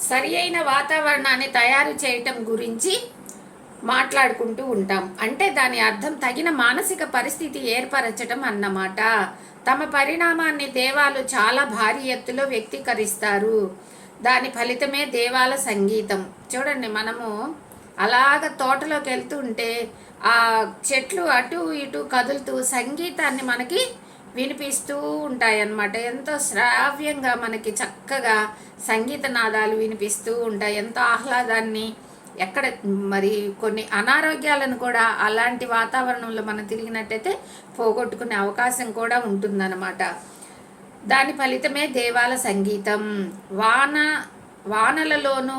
సరి అయిన వాతావరణాన్ని తయారు చేయటం గురించి మాట్లాడుకుంటూ ఉంటాం. అంటే దాని అర్థం తగిన మానసిక పరిస్థితి ఏర్పరచటం అన్నమాట. తమ పరిణామాన్ని దేవాలు చాలా భారీ ఎత్తులో వ్యక్తీకరిస్తారు. దాని ఫలితమే దేవాల సంగీతం. చూడండి, మనము అలాగ తోటలోకి వెళ్తూ ఉంటే ఆ చెట్లు అటు ఇటు కదులుతూ సంగీతాన్ని మనకి వినిపిస్తూ ఉంటాయన్నమాట. ఎంతో శ్రావ్యంగా మనకి చక్కగా సంగీత నాదాలు వినిపిస్తూ ఉంటాయి. ఎంతో ఆహ్లాదాన్ని, ఎక్కడ మరి కొన్ని అనారోగ్యాలను కూడా అలాంటి వాతావరణంలో మనం తిరిగినట్టయితే పోగొట్టుకునే అవకాశం కూడా ఉంటుందన్నమాట. దాని ఫలితమే దేవాల సంగీతం. వానలలోనూ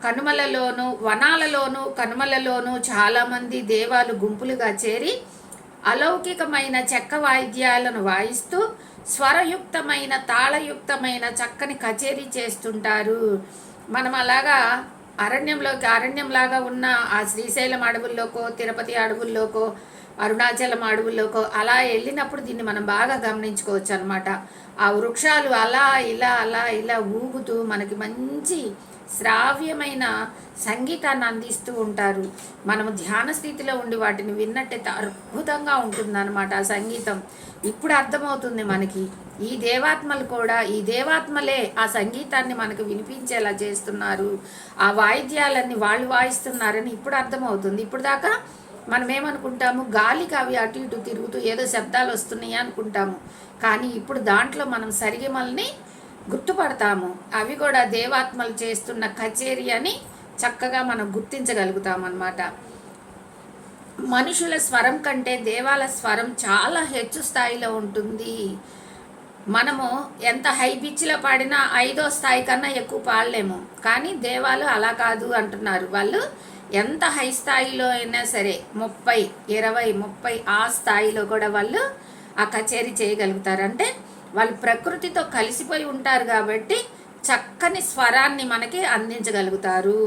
కనుమలలోనూ వనాలలోనూ కనుమలలోనూ చాలామంది దేవాలు గుంపులుగా చేరి అలౌకికమైన చెక్క వాయిద్యాలను వాయిస్తూ స్వరయుక్తమైన తాళయుక్తమైన చక్కని కచేరీ చేస్తుంటారు. మనం అలాగా అరణ్యంలాగా ఉన్న ఆ శ్రీశైలం అడవుల్లోకో, తిరుపతి అడవుల్లోకో, అరుణాచలం అడవుల్లోకో అలా వెళ్ళినప్పుడు దీన్ని మనం బాగా గమనించుకోవచ్చు అనమాట. ఆ వృక్షాలు అలా ఇలా ఊగుతూ మనకి మంచి శ్రావ్యమైన సంగీతాన్ని అందిస్తూ ఉంటారు. మనము ధ్యాన స్థితిలో ఉండి వాటిని విన్నట్టయితే అద్భుతంగా ఉంటుందన్నమాట ఆ సంగీతం. ఇప్పుడు అర్థమవుతుంది మనకి, ఈ దేవాత్మలే ఆ సంగీతాన్ని మనకు వినిపించేలా చేస్తున్నారు, ఆ వాయిద్యాలన్నీ వాళ్ళు వాయిస్తున్నారని ఇప్పుడు అర్థమవుతుంది. ఇప్పుడు దాకా మనం ఏమనుకుంటాము, గాలికి అవి అటు ఇటు తిరుగుతూ ఏదో శబ్దాలు వస్తున్నాయి అనుకుంటాము. కానీ ఇప్పుడు దాంట్లో మనం సరిగమల్ని గుర్తుపడతాము. అవి కూడా దేవాత్మలు చేస్తున్న కచేరీ అని చక్కగా మనం గుర్తించగలుగుతామన్నమాట. మనుషుల స్వరం కంటే దేవాల స్వరం చాలా హెచ్చు స్థాయిలో ఉంటుంది. మనము ఎంత హై పిచ్లో పాడినా 5వ స్థాయి కన్నా ఎక్కువ పాడలేము. కానీ దేవాలు అలా కాదు అంటున్నారు. వాళ్ళు ఎంత హై స్థాయిలో అయినా సరే 30, 20, 30 ఆ స్థాయిలో కూడా వాళ్ళు ఆ కచేరీ చేయగలుగుతారు. అంటే వాళ్ళు ప్రకృతితో కలిసిపోయి ఉంటారు కాబట్టి చక్కని స్వరాన్ని మనకి అందించగలుగుతారు.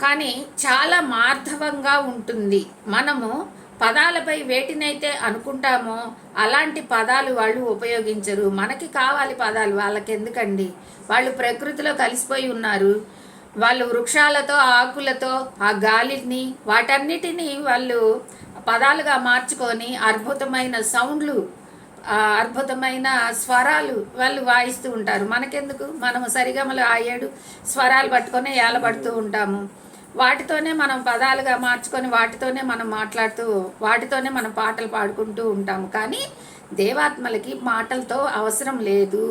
కానీ చాలా మార్ధవంగా ఉంటుంది. మనము పదాలపై వేటినైతే అనుకుంటామో అలాంటి పదాలు వాళ్ళు ఉపయోగించరు. మనకి కావాలి పదాలు, వాళ్ళకి ఎందుకండి? వాళ్ళు ప్రకృతిలో కలిసిపోయి ఉన్నారు. వాళ్ళు వృక్షాలతో, ఆకులతో, ఆ గాలిని, వాటన్నిటినీ వాళ్ళు పదాలుగా మార్చుకొని అద్భుతమైన సౌండ్లు, అద్భుతమైన స్వరాలు వాళ్ళు వాయిస్తూ ఉంటారు. మనకెందుకు? మనము సరిగమలు ఆ 7 స్వరాలు పట్టుకొని ఏలబడుతూ ఉంటాము. వాటితోనే మనం పదాలుగా మార్చుకొని వాటితోనే మనం మాట్లాడుతూ వాటితోనే మనం పాటలు పాడుకుంటూ ఉంటాము. కానీ దేవాత్మలకి మాటలతో అవసరం లేదు.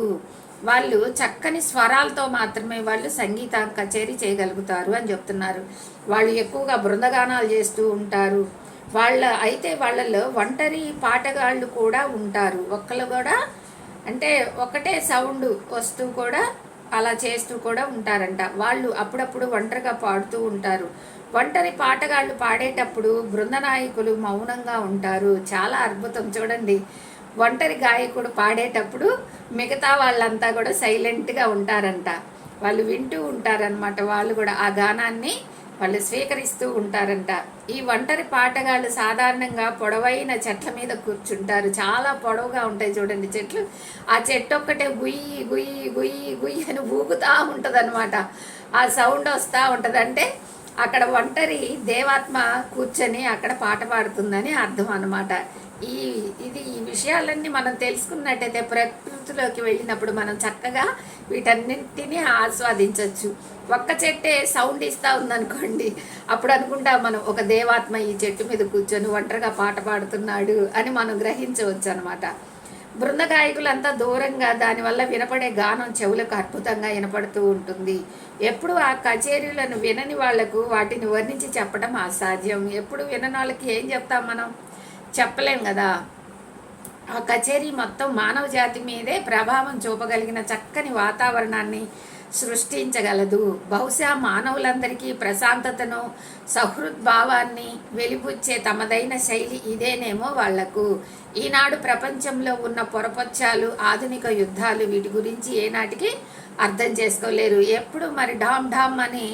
వాళ్ళు చక్కని స్వరాలతో మాత్రమే వాళ్ళు సంగీత కచేరీ చేయగలుగుతారు అని చెప్తున్నారు. వాళ్ళు ఎక్కువగా బృందగానాలు చేస్తూ ఉంటారు. వాళ్ళలో ఒంటరి పాటగాళ్ళు కూడా ఉంటారు. ఒక్కళ్ళు కూడా అంటే ఒకటే సౌండ్ వస్తూ కూడా అలా చేస్తూ కూడా ఉంటారంట. వాళ్ళు అప్పుడప్పుడు ఒంటరిగా పాడుతూ ఉంటారు. ఒంటరి పాటగాళ్ళు పాడేటప్పుడు బృంద నాయకులు మౌనంగా ఉంటారు. చాలా అద్భుతం చూడండి. ఒంటరి గాయకుడు పాడేటప్పుడు మిగతా వాళ్ళంతా కూడా సైలెంట్గా ఉంటారంట. వాళ్ళు వింటూ ఉంటారనమాట. వాళ్ళు కూడా ఆ గానాన్ని వాళ్ళు స్వీకరిస్తూ ఉంటారంట. ఈ ఒంటరి పాటగాళ్ళు సాధారణంగా పొడవైన చెట్ల మీద కూర్చుంటారు. చాలా పొడవుగా ఉంటాయి చూడండి చెట్లు. ఆ చెట్టు ఒక్కటే గుయ్యి గుయ్యి గుయ్యి గుయ్యి అని ఊగుతూ ఉంటుంది అనమాట. ఆ సౌండ్ వస్తూ ఉంటుంది. అంటే అక్కడ ఒంటరి దేవాత్మ కూర్చొని అక్కడ పాట పాడుతుందని అర్థం అనమాట. ఈ విషయాలన్నీ మనం తెలుసుకున్నట్టయితే ప్రకృతిలోకి వెళ్ళినప్పుడు మనం చక్కగా వీటన్నింటినీ ఆస్వాదించవచ్చు. ఒక్క చెట్టే సౌండ్ ఇస్తూ ఉందనుకోండి, అప్పుడు అనుకుంటాం మనం ఒక దేవాత్మ ఈ చెట్టు మీద కూర్చొని ఒంటరిగా పాట పాడుతున్నాడు అని మనం గ్రహించవచ్చు అనమాట. బృందగాయకులంతా దూరంగా, దానివల్ల వినపడే గానం చెవులకు అద్భుతంగా వినపడుతూ ఉంటుంది. ఎప్పుడు ఆ కచేరీలను వినని వాళ్లకు వాటిని వర్ణించి చెప్పడం అసాధ్యం. ఎప్పుడు వినని వాళ్ళకి ఏం చెప్తాం మనం? చెప్పలేం కదా. ఆ కచేరీ మొత్తం మానవ జాతి మీదే ప్రభావం చూపగలిగిన చక్కని వాతావరణాన్ని సృష్టించగలదు. బహుశా మానవులందరికీ ప్రశాంతతను, సహృద్భావాన్ని వెలిబుచ్చే తమదైన శైలి ఇదేనేమో వాళ్లకు. ఈనాడు ప్రపంచంలో ఉన్న పొరపచ్చాలు, ఆధునిక యుద్ధాలు వీటి గురించి ఏనాటికి అర్థం చేసుకోలేరు. ఎప్పుడు మరి డామ్ డామ్ అని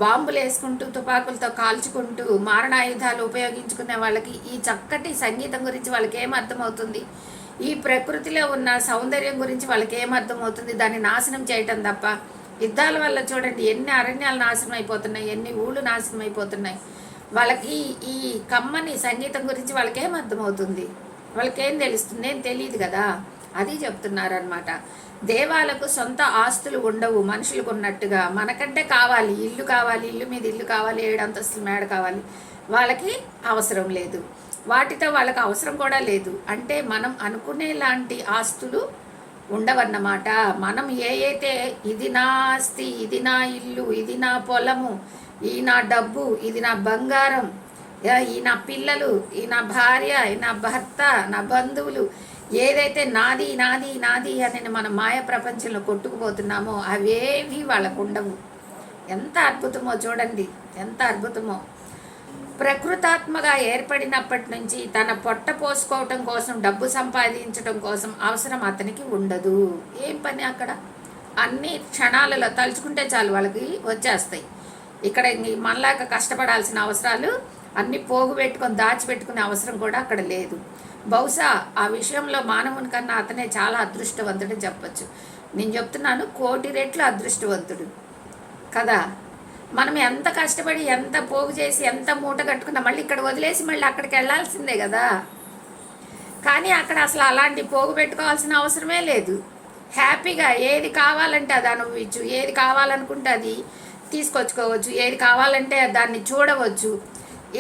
బాంబులు వేసుకుంటూ, తుపాకులతో కాల్చుకుంటూ, మారణాయుధాలు ఉపయోగించుకునే వాళ్ళకి ఈ చక్కటి సంగీతం గురించి వాళ్ళకి ఏం అర్థమవుతుంది? ఈ ప్రకృతిలో ఉన్న సౌందర్యం గురించి వాళ్ళకి ఏమర్థమవుతుంది? దాన్ని నాశనం చేయటం తప్ప. యుద్ధాల వల్ల చూడండి ఎన్ని అరణ్యాలు నాశనం అయిపోతున్నాయి, ఎన్ని ఊళ్ళు నాశనం అయిపోతున్నాయి. వాళ్ళకి ఈ కమ్మని సంగీతం గురించి వాళ్ళకేం అర్థమవుతుంది? వాళ్ళకేం తెలుస్తుంది? ఏం తెలియదు కదా. అది చెప్తున్నారనమాట. దేవాలకు సొంత ఆస్తులు ఉండవు మనుషులకు ఉన్నట్టుగా. మనకంటే కావాలి, ఇల్లు కావాలి, ఇల్లు మీద ఇల్లు కావాలి, 7 అంతస్తుల మేడ కావాలి. వాళ్ళకి అవసరం లేదు, వాటితో వాళ్ళకి అవసరం కూడా లేదు. అంటే మనం అనుకునేలాంటి ఆస్తులు ఉండవన్నమాట. మనం అయితే ఇది నా ఆస్తి, ఇది నా ఇల్లు, ఇది నా పొలము, ఈ నా డబ్బు, ఇది నా బంగారం, ఈ నా పిల్లలు, ఈ నా భార్య, ఈ నా భర్త, నా బంధువులు, ఏదైతే నాది నాది నాది అని మన మాయ ప్రపంచంలో కొట్టుకుపోతున్నామో అవేవి వాళ్ళకు ఉండవు. ఎంత అద్భుతమో చూడండి, ఎంత అద్భుతమో. ప్రకృతాత్మగా ఏర్పడినప్పటి నుంచి తన పొట్ట పోసుకోవటం కోసం, డబ్బు సంపాదించడం కోసం అవసరం అతనికి ఉండదు. ఏం పని అక్కడ? అన్ని క్షణాలలో తలుచుకుంటే చాలు వాళ్ళకి వచ్చేస్తాయి. ఇక్కడ మనలాగా కష్టపడాల్సిన అవసరాలు అన్ని పోగు పెట్టుకొని దాచిపెట్టుకునే అవసరం కూడా అక్కడ లేదు. బహుశా ఆ విషయంలో మానవుని కన్నా అతనే చాలా అదృష్టవంతుడు చెప్పచ్చు. నేను చెప్తున్నాను, 1,000,000 రెట్లు అదృష్టవంతుడు కదా. మనం ఎంత కష్టపడి, ఎంత పోగు చేసి, ఎంత మూట కట్టుకున్నా మళ్ళీ ఇక్కడ వదిలేసి మళ్ళీ అక్కడికి వెళ్ళాల్సిందే కదా. కానీ అక్కడ అసలు అలాంటి పోగు పెట్టుకోవాల్సిన అవసరమే లేదు. హ్యాపీగా ఏది కావాలంటే అది అనుభవించు, ఏది కావాలనుకుంటే అది తీసుకొచ్చుకోవచ్చు, ఏది కావాలంటే దాన్ని చూడవచ్చు,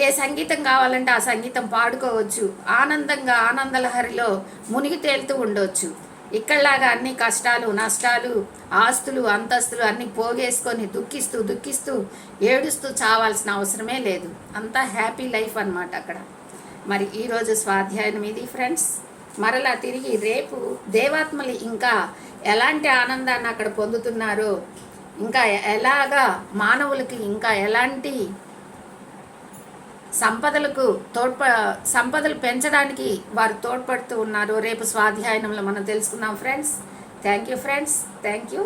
ఏ సంగీతం కావాలంటే ఆ సంగీతం పాడుకోవచ్చు, ఆనందంగా ఆనందలహరిలో మునిగి తేలుతూ ఉండవచ్చు. ఇక్కడలాగా అన్ని కష్టాలు, నష్టాలు, ఆస్తులు, అంతస్తులు అన్నీ పోగేసుకొని దుఃఖిస్తూ దుఃఖిస్తూ ఏడుస్తూ చావాల్సిన అవసరమే లేదు. అంతా హ్యాపీ లైఫ్ అన్నమాట అక్కడ. మరి ఈరోజు స్వాధ్యాయం ఇది ఫ్రెండ్స్. మరలా తిరిగి రేపు దేవాత్మలు ఇంకా ఎలాంటి ఆనందాన్ని అక్కడ పొందుతున్నారో, ఇంకా ఎలాగా మానవులకి ఇంకా ఎలాంటి సంపదలు పెంచడానికి వారు తోడ్పడుతూ ఉన్నారు రేపు స్వాధ్యాయంలో మనం తెలుసుకుందాం friends. Thank you friends, thank you.